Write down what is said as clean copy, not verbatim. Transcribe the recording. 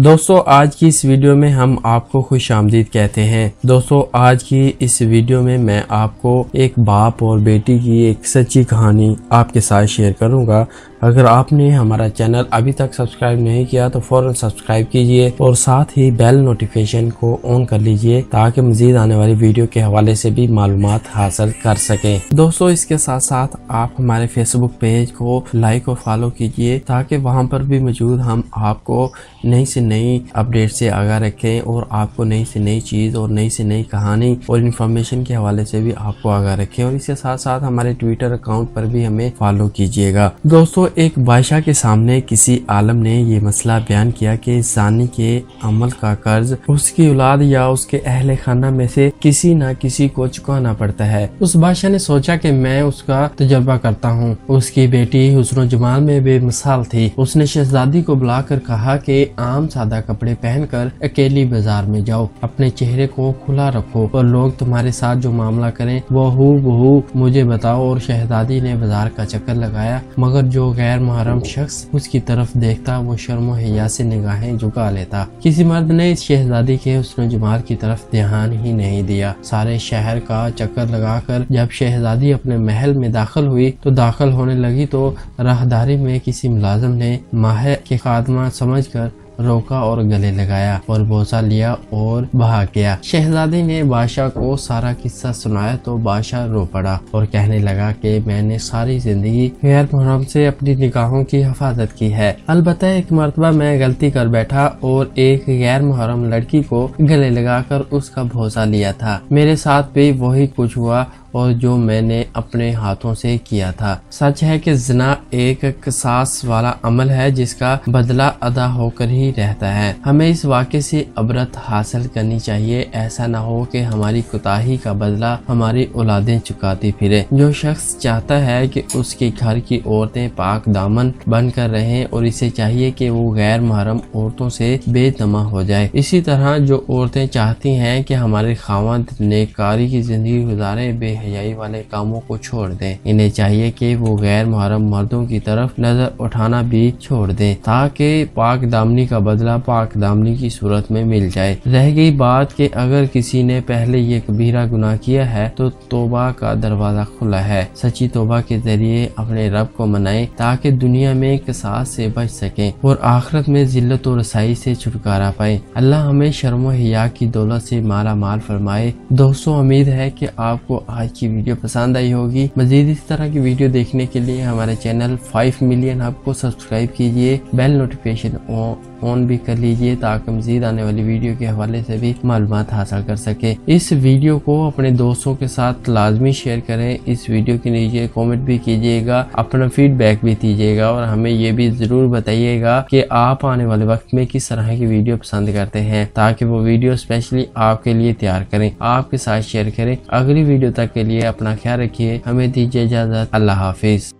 دوستو آج کی اس ویڈیو میں ہم آپ کو خوش آمدید کہتے ہیں۔ دوستو آج کی اس ویڈیو میں آپ کو ایک باپ اور بیٹی کی ایک سچی کہانی آپ کے ساتھ شیئر کروں گا۔ اگر آپ نے ہمارا چینل ابھی تک سبسکرائب نہیں کیا تو فوراً سبسکرائب کیجئے اور ساتھ ہی بیل نوٹیفیکیشن کو آن کر لیجئے تاکہ مزید آنے والی ویڈیو کے حوالے سے بھی معلومات حاصل کر سکیں۔ دوستو اس کے ساتھ ساتھ آپ ہمارے فیس بک پیج کو لائک اور فالو کیجئے تاکہ وہاں پر بھی موجود ہم آپ کو نئی سے نئی اپڈیٹ سے آگاہ رکھیں اور آپ کو نئی سے نئی چیز اور نئی سے نئی کہانی اور انفارمیشن کے حوالے سے بھی آپ کو آگاہ رکھیں، اور اس کے ساتھ ساتھ ہمارے ٹویٹر اکاؤنٹ پر بھی ہمیں فالو کیجئے گا۔ دوستو ایک بادشاہ کے سامنے کسی عالم نے یہ مسئلہ بیان کیا کہ زانی کے عمل کا قرض اس کی اولاد یا اس کے اہل خانہ میں سے کسی نہ کسی کو چکانا پڑتا ہے۔ اس بادشاہ نے سوچا کہ میں اس کا تجربہ کرتا ہوں۔ اس کی بیٹی حسن و جمال میں بے مثال تھی۔ اس نے شہزادی کو بلا کر کہا کہ عام سادہ کپڑے پہن کر اکیلی بازار میں جاؤ، اپنے چہرے کو کھلا رکھو اور لوگ تمہارے ساتھ جو معاملہ کریں وہ ہو بہو مجھے بتاؤ۔ اور شہزادی نے بازار کا چکر لگایا، مگر جو غیر محرم شخص اس کی طرف دیکھتا وہ شرم و حیا سے نگاہیں جھکا لیتا۔ کسی مرد نے اس شہزادی کے حسن و جمال کی طرف دھیان ہی نہیں دیا۔ سارے شہر کا چکر لگا کر جب شہزادی اپنے محل میں داخل ہوئی تو داخل ہونے لگی تو راہداری میں کسی ملازم نے ماہر کے خادمہ سمجھ کر روکا اور گلے لگایا اور بوسہ لیا اور بھاگ گیا۔ شہزادی نے بادشاہ کو سارا قصہ سنایا تو بادشاہ رو پڑا اور کہنے لگا کہ میں نے ساری زندگی غیر محرم سے اپنی نگاہوں کی حفاظت کی ہے، البتہ ایک مرتبہ میں غلطی کر بیٹھا اور ایک غیر محرم لڑکی کو گلے لگا کر اس کا بوسہ لیا تھا۔ میرے ساتھ بھی وہی کچھ ہوا اور جو میں نے اپنے ہاتھوں سے کیا تھا۔ سچ ہے کہ زنا ایک قصاص والا عمل ہے جس کا بدلہ ادا ہو کر ہی رہتا ہے۔ ہمیں اس واقعے سے عبرت حاصل کرنی چاہیے، ایسا نہ ہو کہ ہماری کوتاہی کا بدلہ ہماری اولادیں چکاتی پھرے۔ جو شخص چاہتا ہے کہ اس کے گھر کی عورتیں پاک دامن بن کر رہیں اور اسے چاہیے کہ وہ غیر محرم عورتوں سے بے دمہ ہو جائے، اسی طرح جو عورتیں چاہتی ہیں کہ ہمارے خاوند نیکاری کی زندگی گزارے بے حیائی والے کاموں کو چھوڑ دیں، انہیں چاہیے کہ وہ غیر محرم مردوں کی طرف نظر اٹھانا بھی چھوڑ دیں تاکہ پاک دامنی کا بدلہ پاک دامنی کی صورت میں مل جائے۔ رہ گئی بات کہ اگر کسی نے پہلے یہ کبیرہ گناہ کیا ہے تو توبہ کا دروازہ کھلا ہے۔ سچی توبہ کے ذریعے اپنے رب کو منائیں تاکہ دنیا میں قصاص سے بچ سکیں اور آخرت میں ذلت و رسائی سے چھٹکارا پائیں۔ اللہ ہمیں شرم و حیا کی دولت سے مالا مال فرمائے۔ دوستو امید ہے کہ آپ کو آج کی ویڈیو پسند آئی ہوگی۔ مزید اس طرح کی ویڈیو دیکھنے کے لیے ہمارے چینل 5 ملین ہب کو سبسکرائب کیجئے، بیل نوٹیفیکیشن آن بھی کر لیجئے تاکہ مزید آنے والی ویڈیو کے حوالے سے بھی معلومات حاصل کر سکیں۔ اس ویڈیو کو اپنے دوستوں کے ساتھ لازمی شیئر کریں۔ اس ویڈیو کے نیچے کومنٹ بھی کیجئے گا، اپنا فیڈ بیک بھی دیجئے گا اور ہمیں یہ بھی ضرور بتائیے گا کہ آپ آنے والے وقت میں کس طرح کی ویڈیو پسند کرتے ہیں تاکہ وہ ویڈیو اسپیشلی آپ کے لیے تیار کریں، آپ کے ساتھ شیئر کریں۔ اگلی ویڈیو تک کے لیے اپنا خیال رکھیے، ہمیں دیجیے اجازت، اللہ حافظ۔